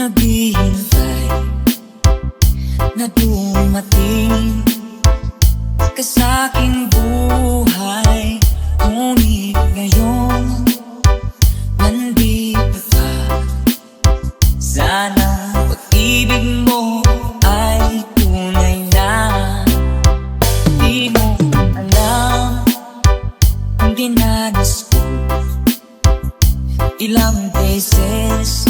naghihintay na dumating ka sa'king buhay. Ngunit ngayon nandito ka. Sana pag-ibig mo ay tunay na. Di mo alam ang dinanas ko. Ilang beses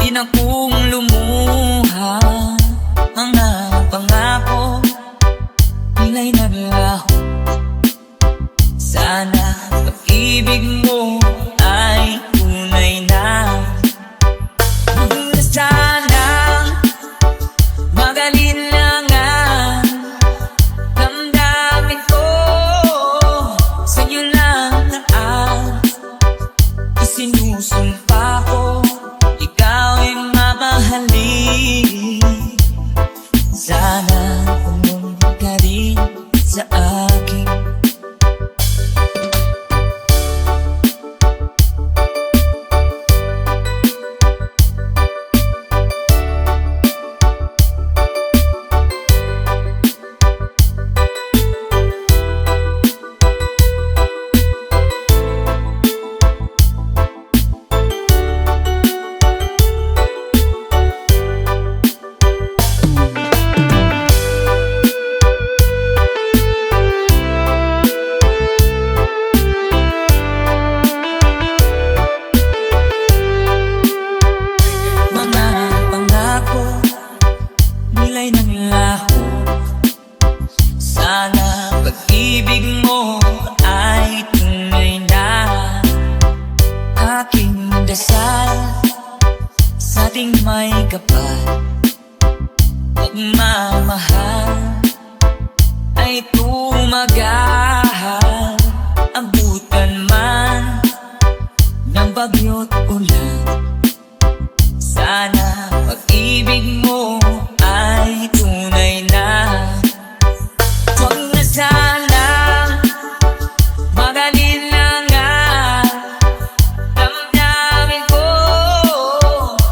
di na kong lumuha. Mga pangako nila'y naglaho. Sana pag-ibig mo ay tunay na. Sana magaling lang ang damdamin ko. Sa'yo lang ang isinusumpa ko. Ikaw ay mamahalin. Sana pumunta ka rin sa akin. Nila'y naglaho. Sana pag-ibig mo ay tunay na. Aking dasal sa ating may kapal. Pagmamahal ay tumagahal. Abutan man ng bagyo't ulan. Sana pag-ibig mo ay tunay na. Huwag na sana magaling lang ang damdamin ko.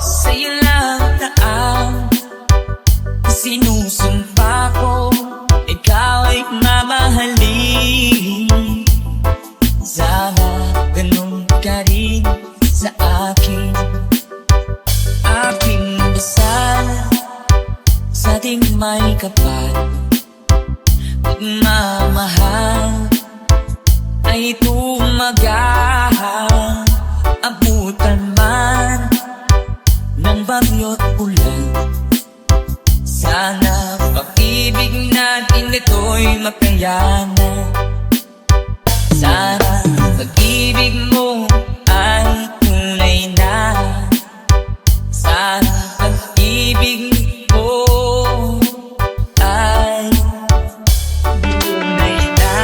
Sa'yo lang na ang sinusumpa ko. Ikaw ay mamahalin. Sana ganun ka rin sa akin. Aking dasal sa ating may kapal. Pagmamahal ay tumagahal. Abutan man ng bagyo't ulan. Sana pag-ibig natin ito'y makayanan. Sana pag-ibig mo ay tunay na. Sana pag-ibig mo ay tunay na.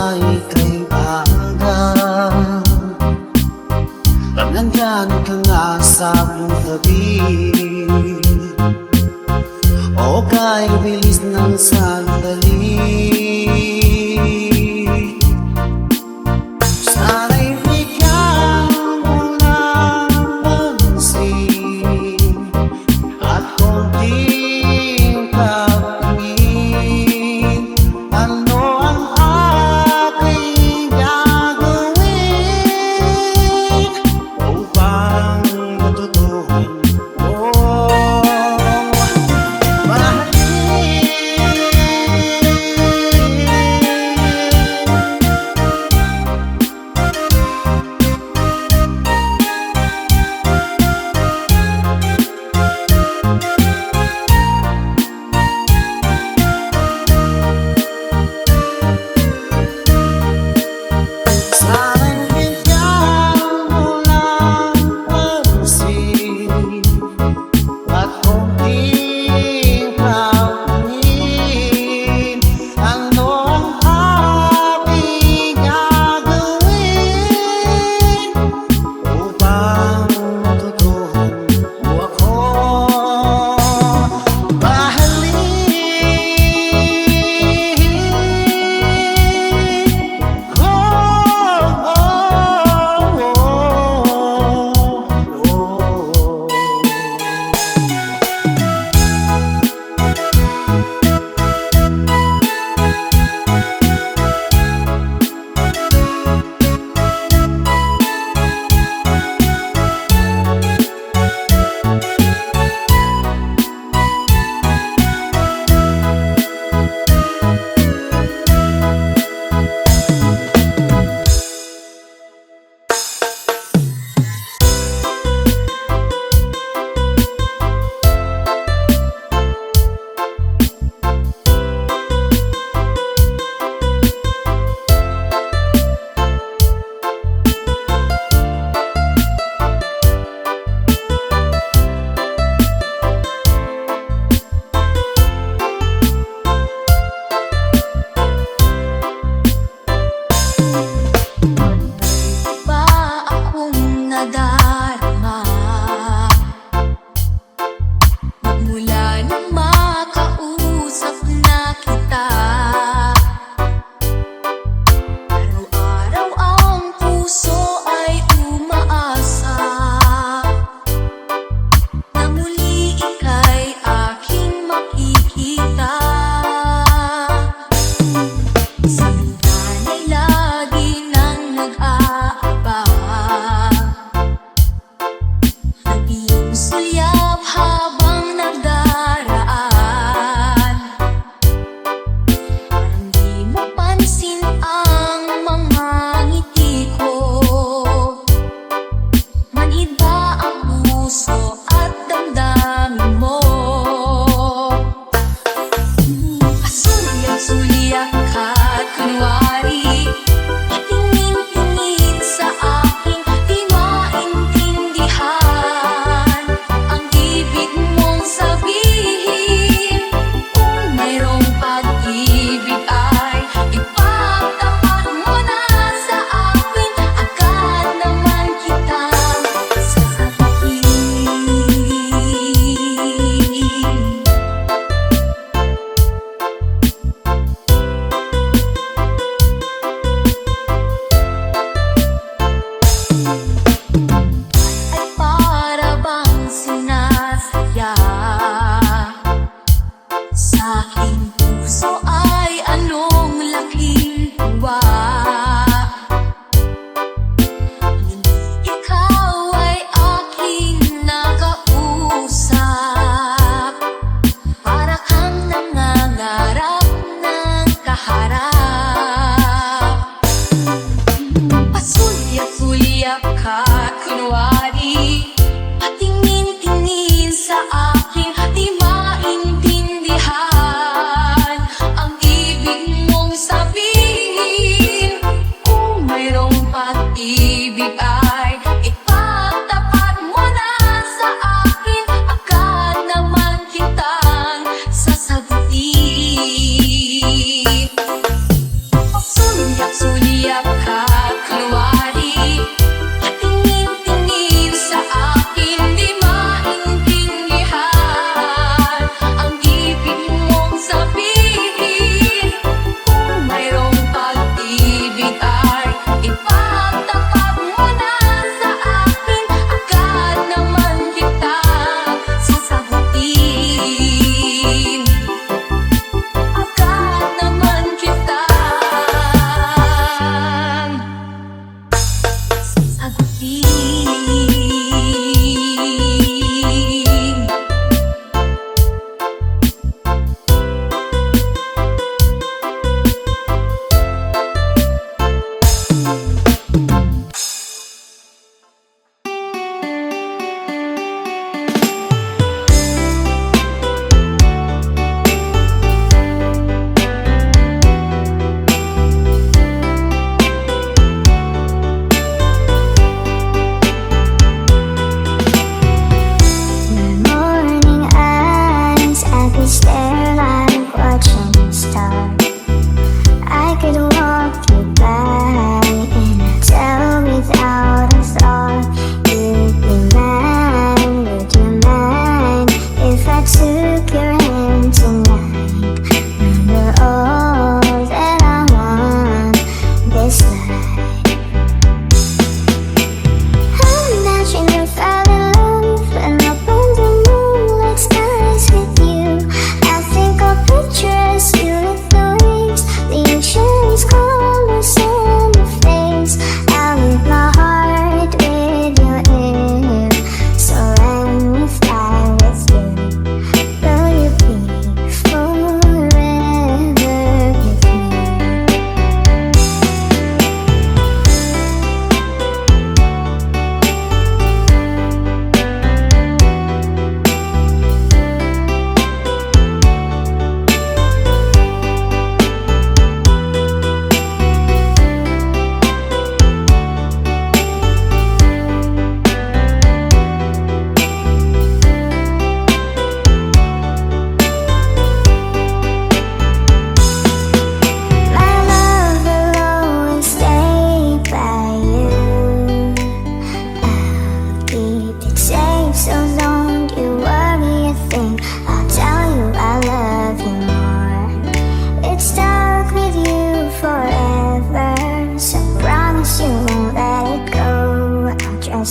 ay kaibagan pag nandyan ka nga sa tabi, o kay bilis ng sandali. Sana'y bigyan mo ng pansin at konting pagtingin. Ano ang aking gagawin upang matutuhan mo? Mahalin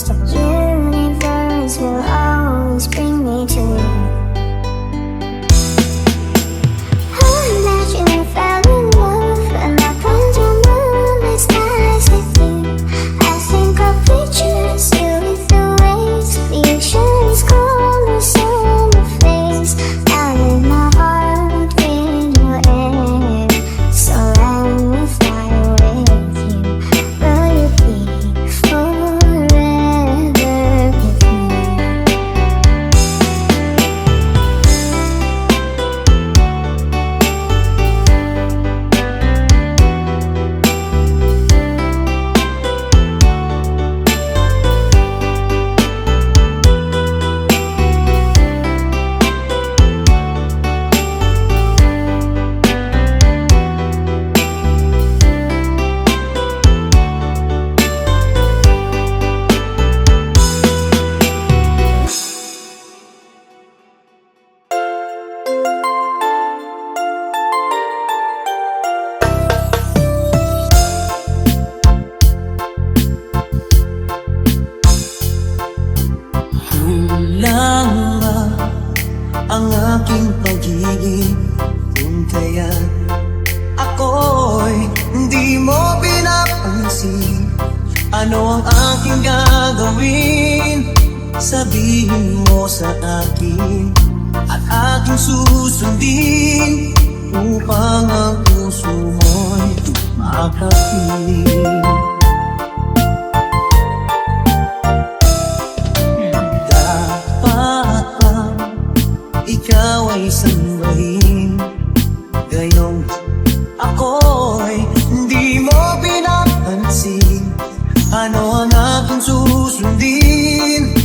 the universe will always bring me to you. I imagine I fell in love and I can't remember my skies with you. I think of pictures you with the waves, the ocean is calm, the summer face. Down in my heart with your air, so let me fly away with you. Will you be forever with me? Kulang ba ang aking pag-ibig? Kung kaya't ako'y hindi mo pinapansin, ano ang aking gagawin? Sabihin mo sa akin at aking susundin, upang ang puso mo'y makapiling. Dapat bang ikaw ay sambahin, gayong ako'y hindi mo pinapansin, ano ang aking susundin?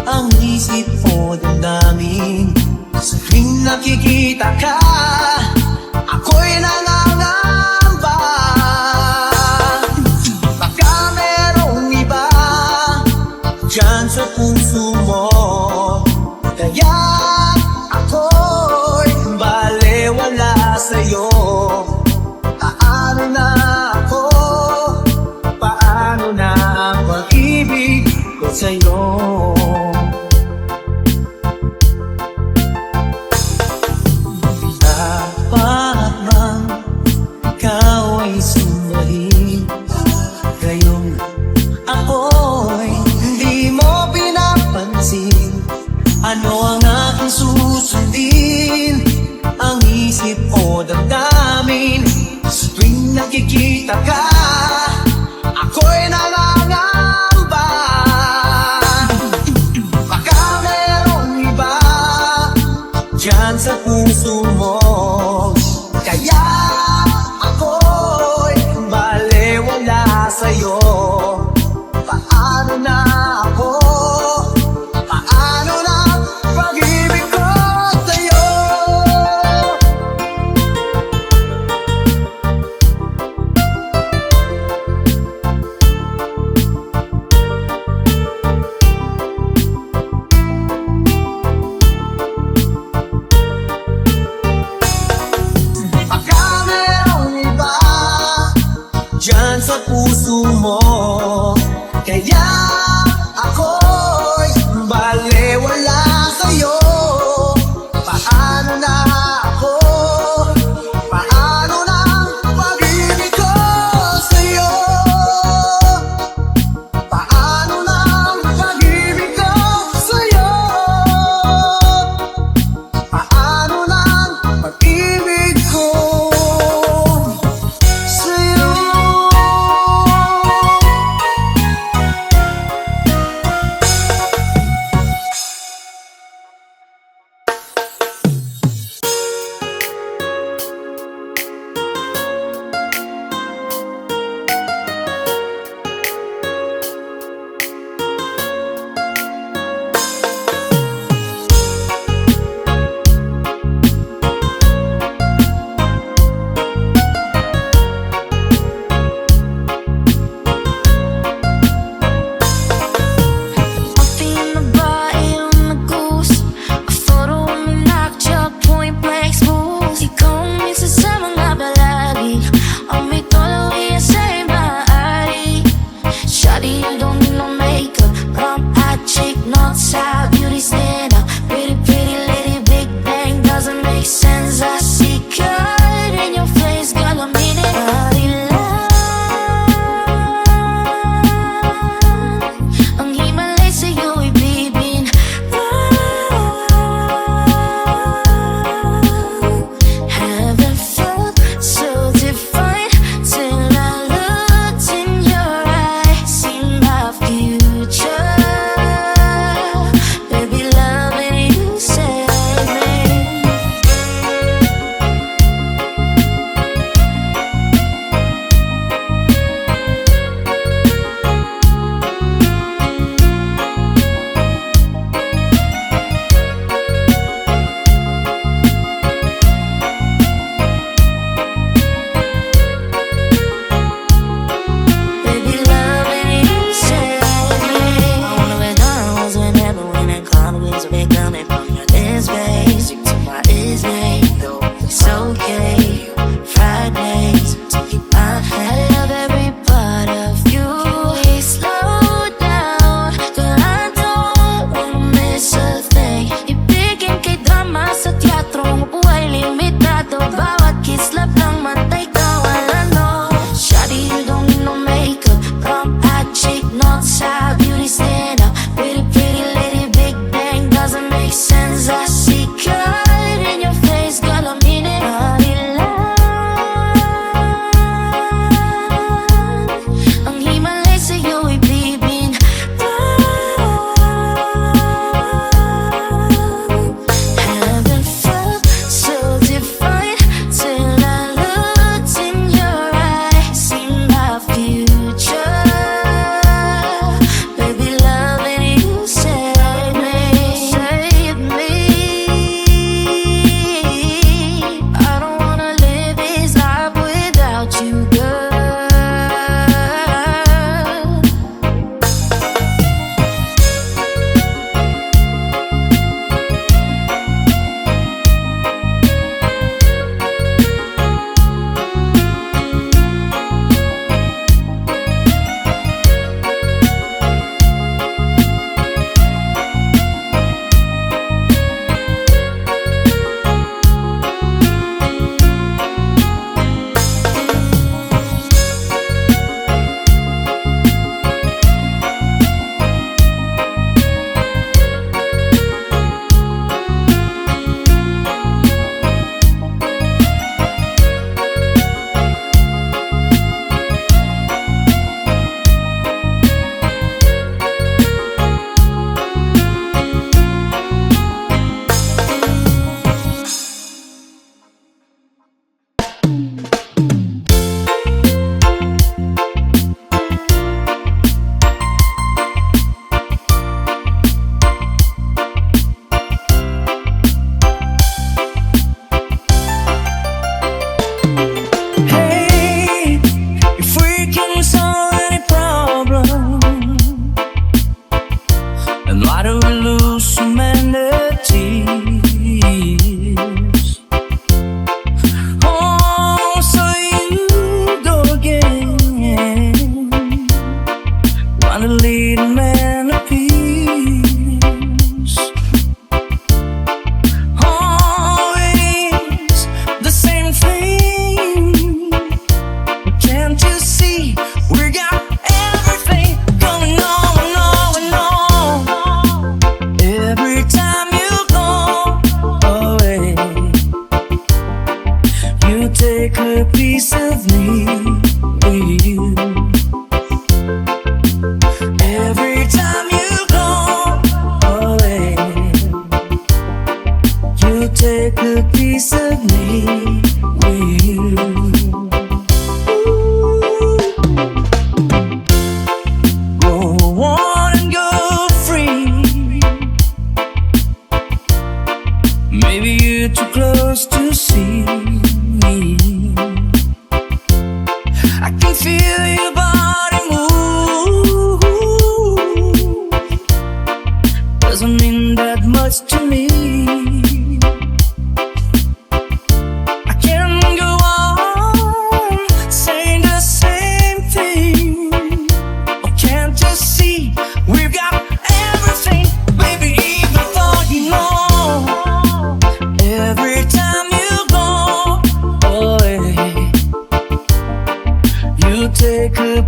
Ang isip o damdamin, sa tuwing nakikita ka, ako'y nangangamba. Baka merong iba dyan sa puso mo, kaya ako'y balewala sa'yo. Paano na ako? Paano na ang pag-ibig ko sa'yo? Dapat bang ikaw ay sumbahin, gayong ako'y hindi mo pinapansin, ano ang aking susundin? Ang isip o damdamin, sa tuwing nakikita ka, ako'y nangangamba. Baka merong iba dyan sa puso mo, kaya ako'y balewala sa'yo. Paano na ako? Paano na pag-ibig ko sa'yo? Baka merong iba dyan sa puso mo, kaya ako'y balewala sa'yo. Paano na ako? Paano na ang pag-ibig ko sa'yo? Paano na ang pag-ibig ko sa'yo? Paano na ang pag-ibig ko sa'yo?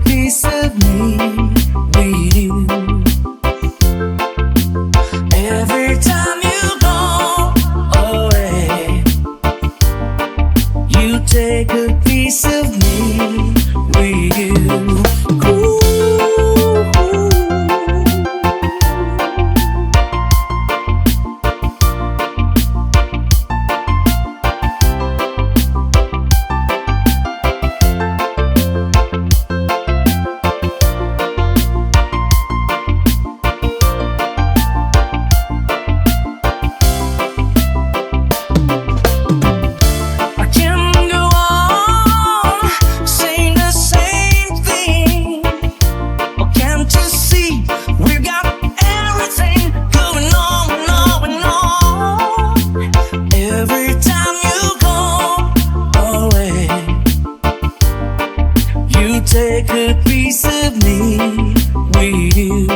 piece of me with you. Every time you go away, you take a piece of me with you. Ooh. Take a piece of me with you.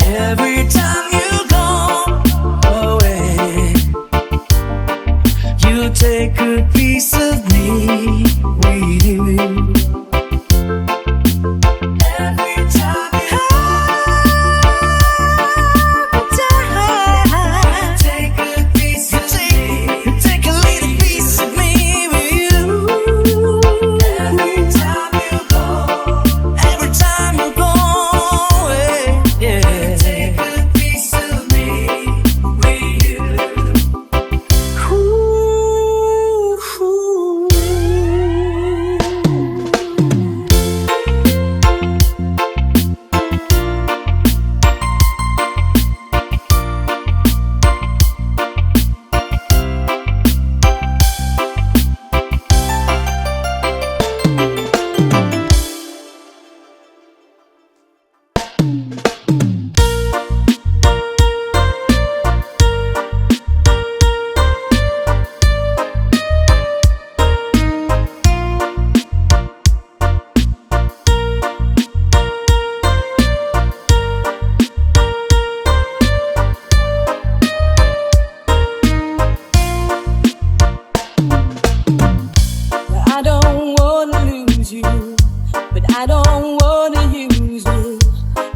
Every time you go away, you take a piece of me with you. Every time you take a piece of me, you take a little piece of me with you. Every time you go away, yeah. You take a piece of me with you. Ooh, ooh. I don't wanna lose you, but I don't wanna use you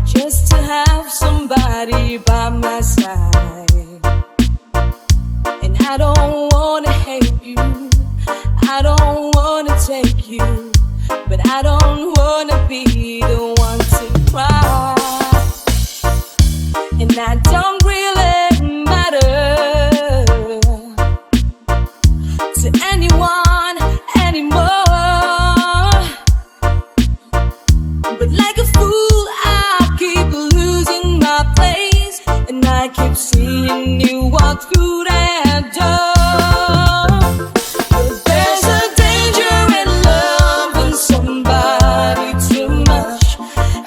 just to have somebody by my side. And I don't wanna hate you, I don't wanna take you, but I don't wanna be the one to cry. And I don't really matter to anyone anymore. But like a fool, I keep losing my place, and I keep seeing you walk through that door. But there's a danger in loving somebody too much,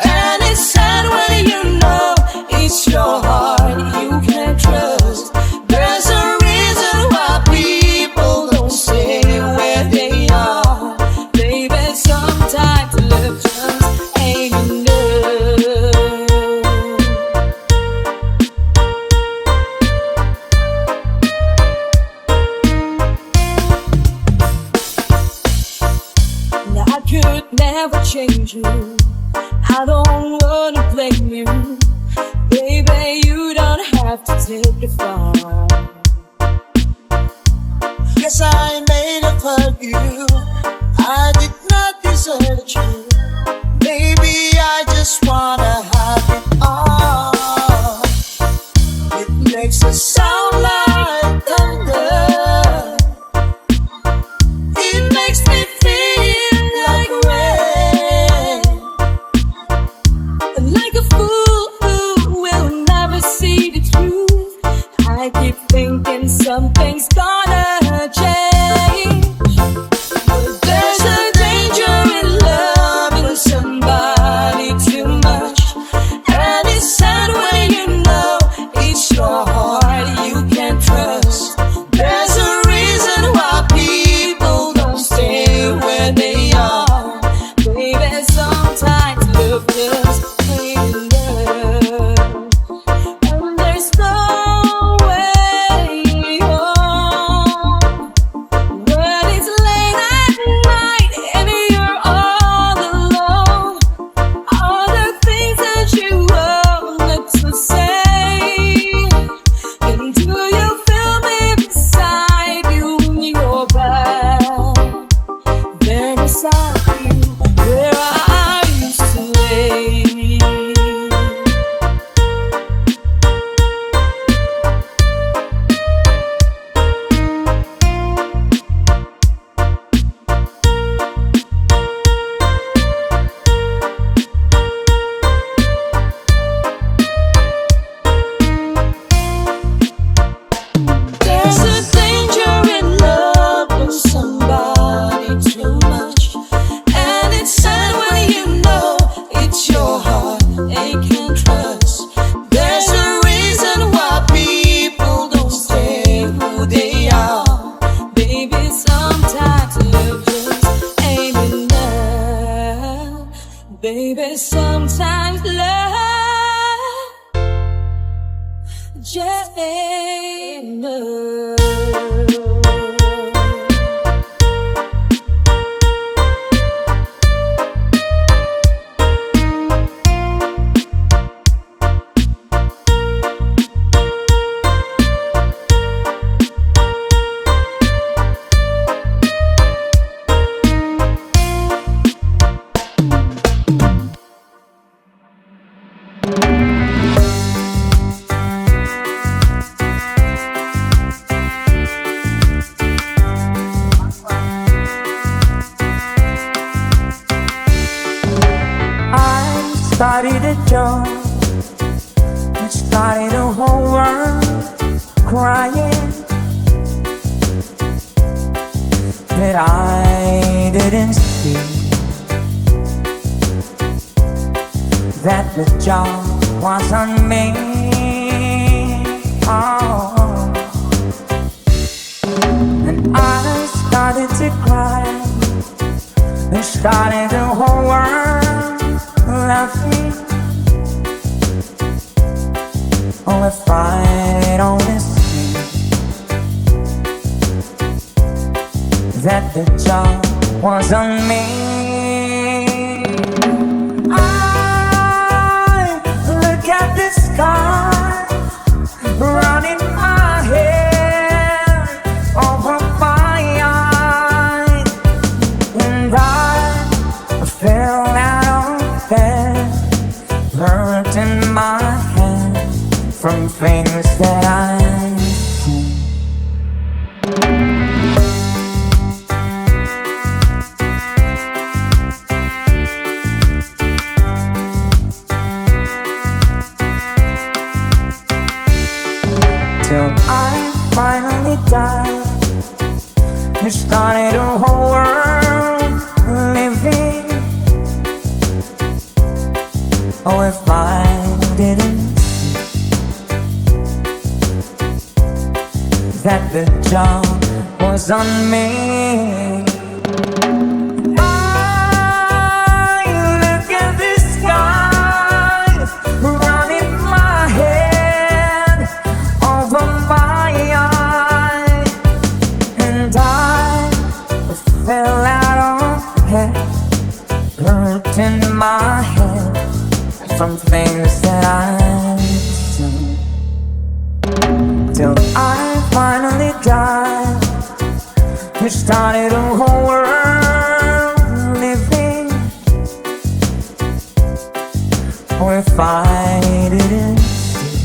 and it's sad when you know it's your heart you can't trust. There's a reason why people don't stay where they are. Baby, sometimes love just ain't enough. Now I could never change you, I don't wanna blame you. Baby, you don't have to take it far. Yes, I may have hurt you, I did not desert you. Maybe I just wanna have it all. It makes a sound like thunder, it makes me feel like rain. And like a fool who will never see the truth, I keep thinking something's gonna change. But there's a danger in love. Baby, sometimes love just ain't enough. Started a joke, it started a whole world crying that I didn't see, that the job was on me. Oh. And I started to cry, it started the whole world laughing. Oh, if I'd only seen that the job was on me. I look at the sky running my head over my eyes, and I fell out of bed, hurt in my hand from things that I've seen. Till I finally died, it started a whole world living. Oh, if I didn't see that the job was on me. I look at the skies running my head over my eyes, and I fell out of bed, hurt in my head from things that I've seen. Till I finally died, it started a whole world living. Or if I didn't see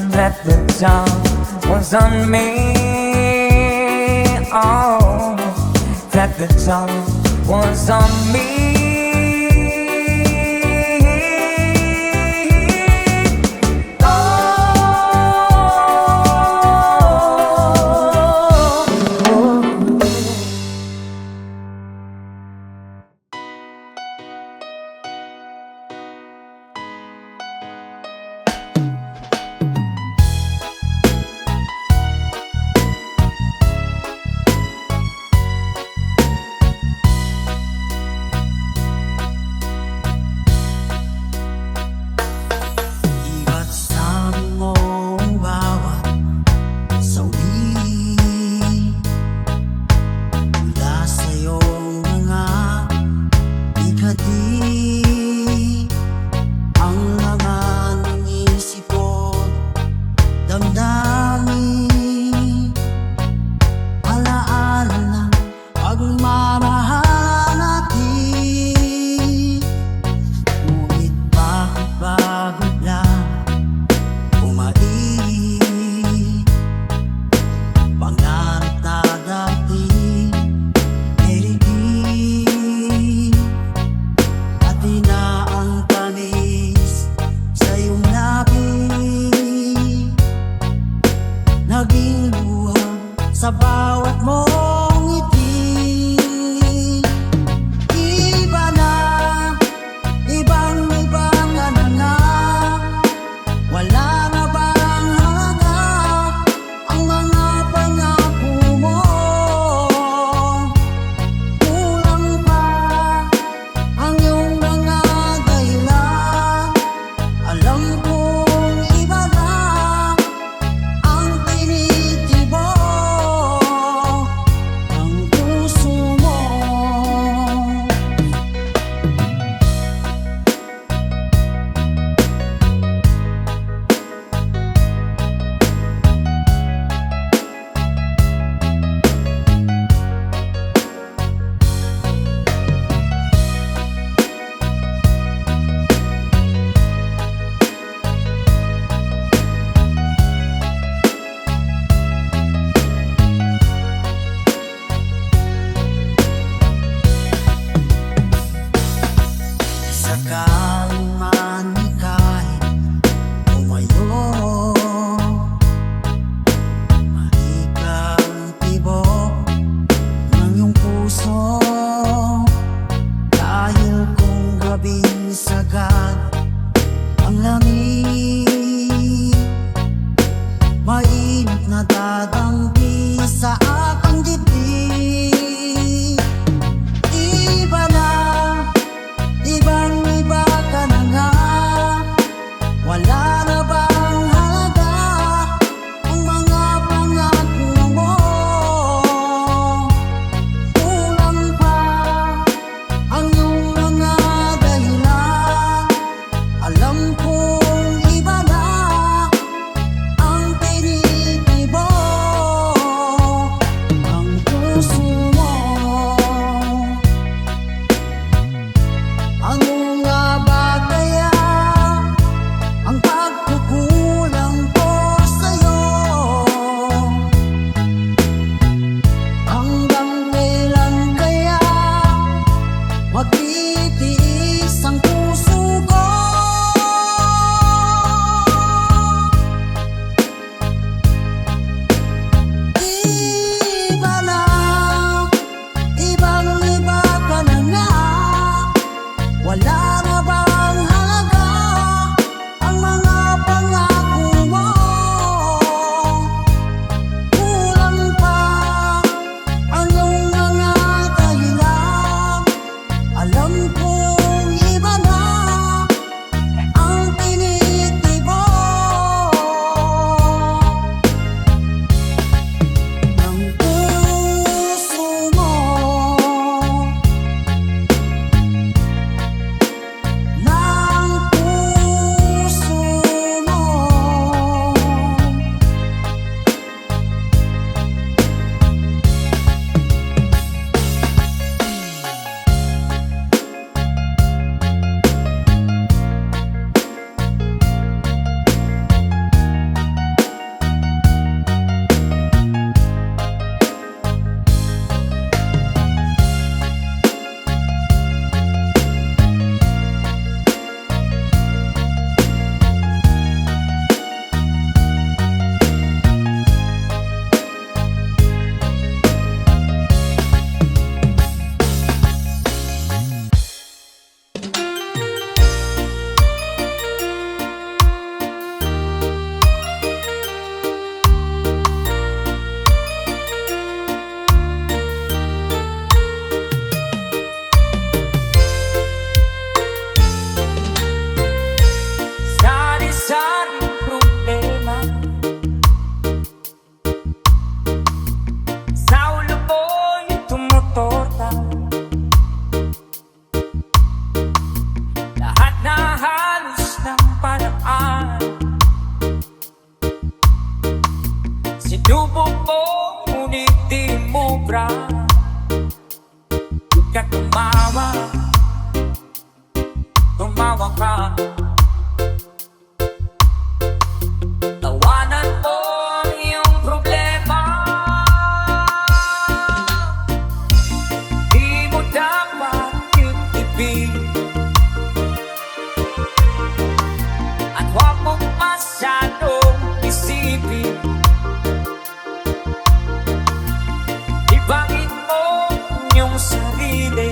that the job was on me. Oh, that the job was on me. ka tumawa, tumawa ka. Tawanan mo ang iyong problema. Di mo dapat itibig, at huwag mong masyadong isipin. Ibangin mo iyong sarili.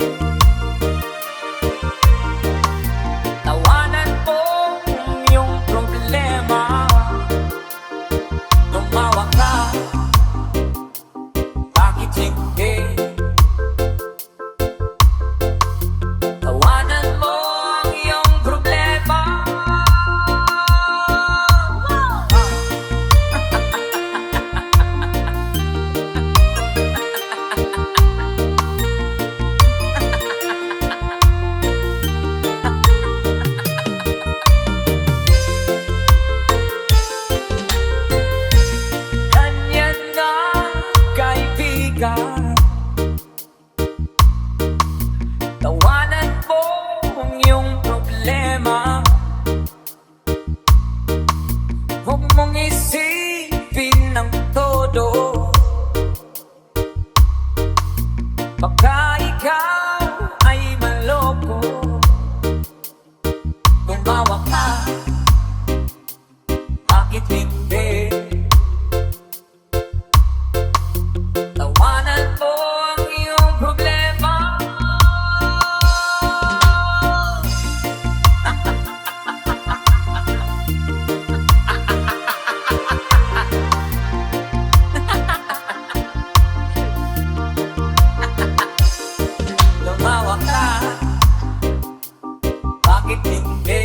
Tawanan mo ang iyong problema. Tumawa ka, bakit hindi? Tawanan mo ang iyong problema. Ganyan nga, kaibigan. Tawanan mo ang iyong problema. Huwag mong isipin ng todo. Baka ikaw ay maloko. Tumawa ka, bakit hindi? Tawanan mo ang iyong problema. Tumawa ka, bakit hindi?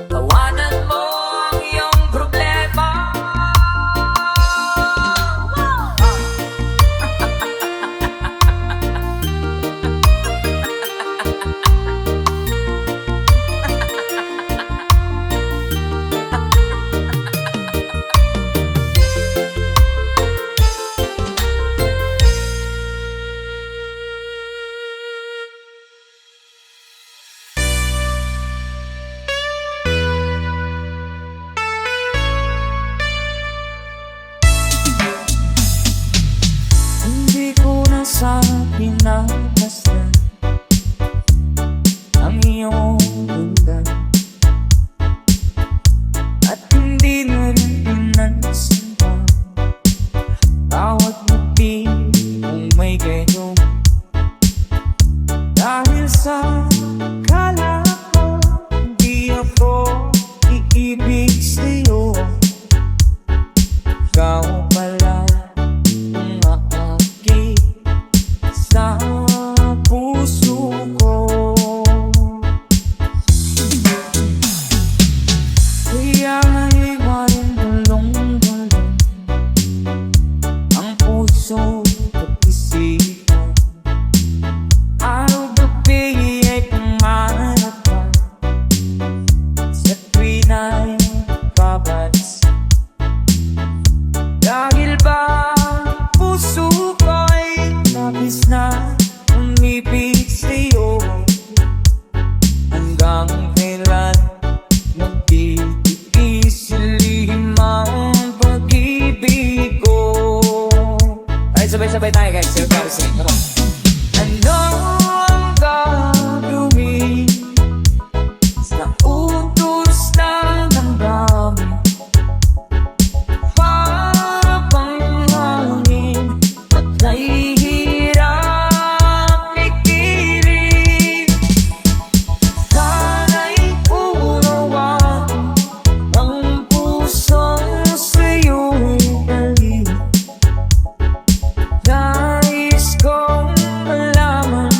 Tawanan mo ang iyong problema. Hindi ko na sana pinapasdan ang iyong ganda, at hindi na rin pinansin pa bawat ngiti kung may ganyan. Dahil sa kala ko hindi ako iibig sa'yo, ikaw pala ang aakit sa puso ko. Kaya nga'y walang gulong-gulong ang puso at isipan. Araw-gabi ay pangarap ka sa tuwin ay babalik. Dahil ba puso ko'y labis na umibig sa'yo, hanggang kailan magtitiis lihim ang pag-ibig ko. Ay, sabay-sabay tayo guys, sir, para sing. Come on. Ano ang gagawin sa utos ng damdamin? Para bang hangin at nahihirap ikilig? Sana'y unawain ang pusong sa'yo'y galing. Nais kong malaman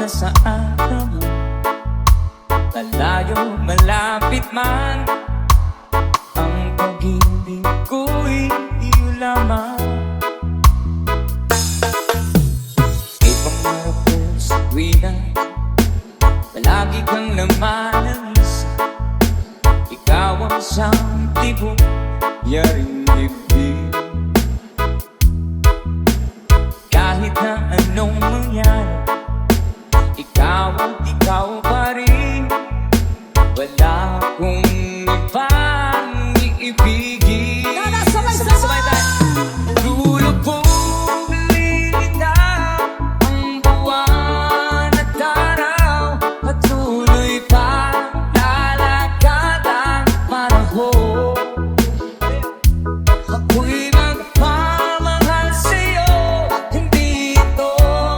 nasaan ka man, malayo, malapit man, ang pag-ibig ko'y iyo lamang. Ibang marapol sa tuwiran, palagi kang laman ng isa. Ikaw ang siyang tibok, yaring dibdib. Kahit na anong mangyari, ikaw at ikaw pa rin. Wala akong ibang iibigin. Sabay-sabay tayo. Lulubog, lilitaw ang buwan at araw, patuloy pa lalakad ang panahon. Ako'y magpamahal sa'yo, hindi ito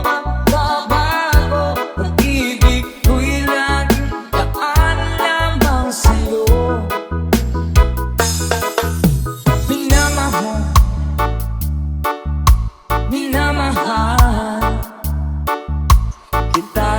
magbabago. Pag-ibig ko'y laging daan lamang sa'yo. Minamahal, minamahal kita.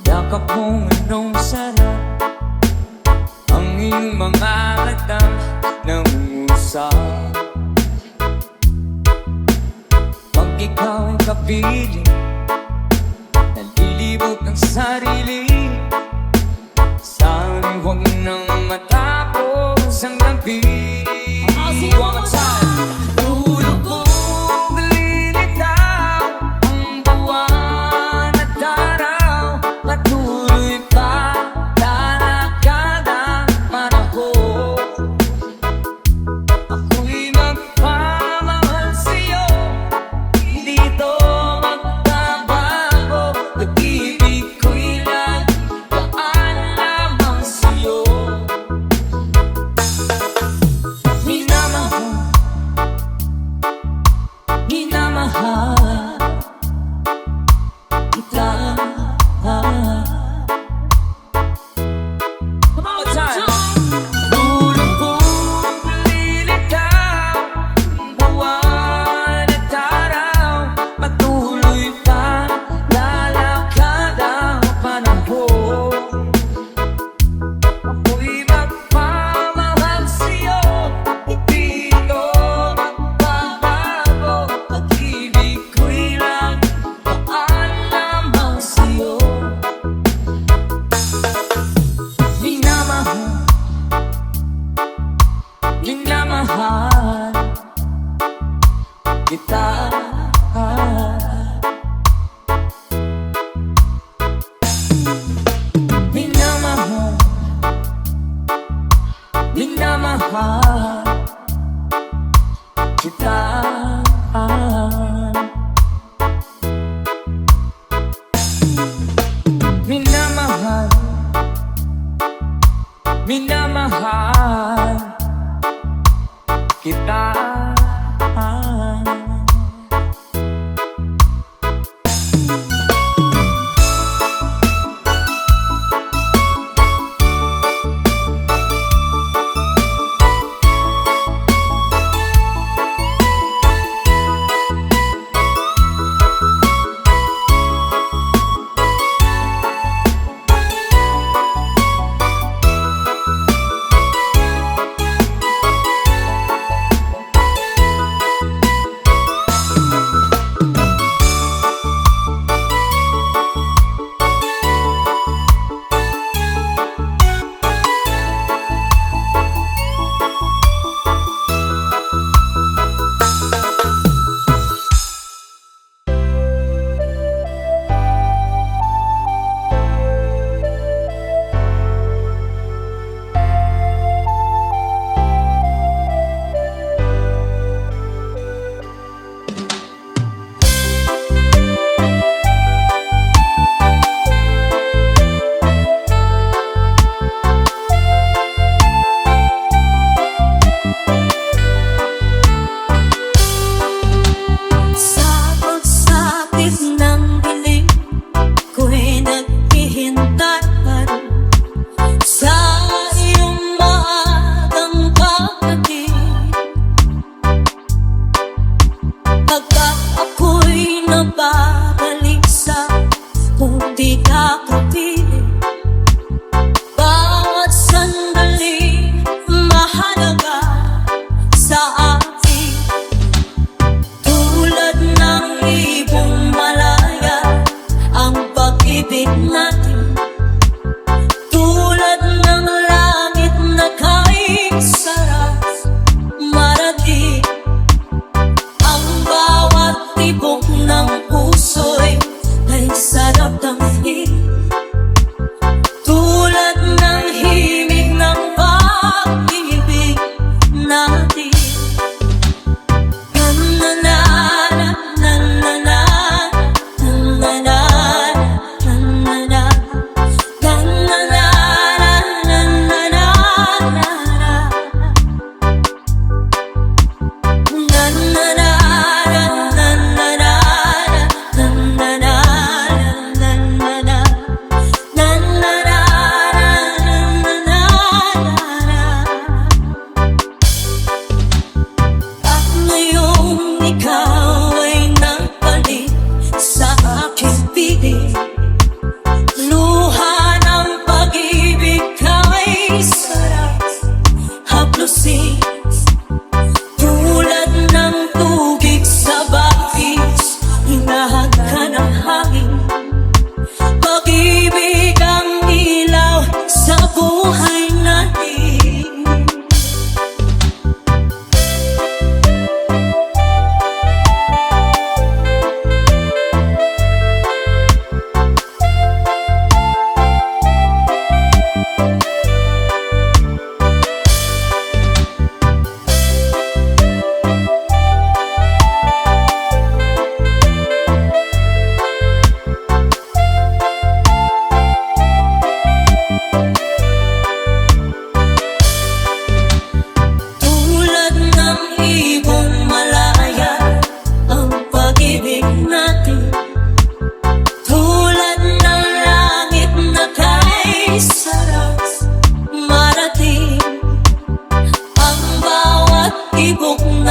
Yakap kung anong sarap, ang iyong mga mata nangungusap. Pag ikaw ay kapiling, nalilibot ang sarili. Sana'y huwag nang matapos ang gabi. One more time. Lulubog, lilitaw ang buwan at araw, patuloy pa lalakad ang panahon. Ako'y magpamahal sa'yo, hindi ito magbabago. Pag-ibig ko'y laging daan lamang sa'yo. Minamahal, minamahal kita. One more time. Lulubog, lilitaw ang buwan at araw, patuloy pa lalakad ang panahon. Ako'y magpamahal sa'yo, hindi ito magbabago. Pag-ibig ko'y laging daan lamang sa'yo. Minamahal, minamahal kita. Minamahal, minamahal kita. Minamahal, minamahal kita.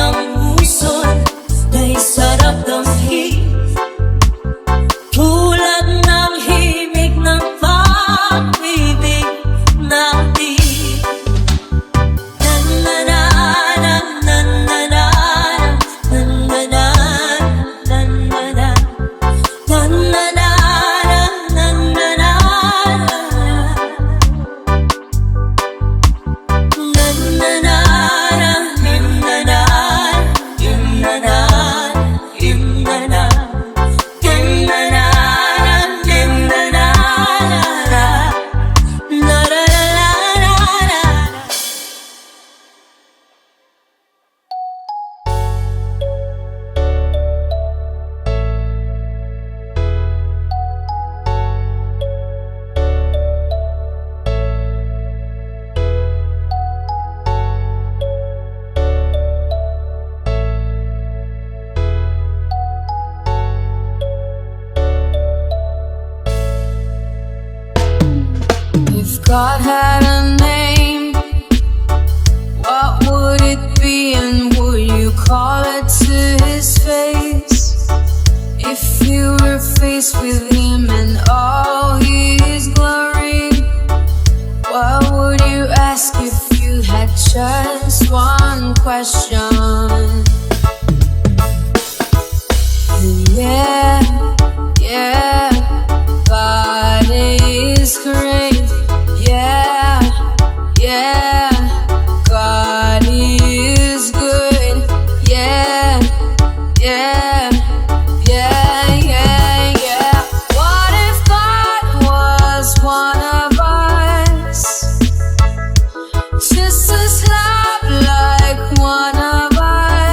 ng puson na'y sarap damhin, tulad ng himig ng pag-ibig natin. If God had a name, what would it be, and would you call it to his face? If you were faced with him and all his glory, what would you ask if you had just one question? Yeah, yeah, God is great. Yeah, yeah, God is good. Yeah, yeah, yeah, yeah, yeah. What if God was one of us? Just as love like one of us.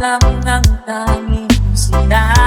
lang ang tanging sinasamba.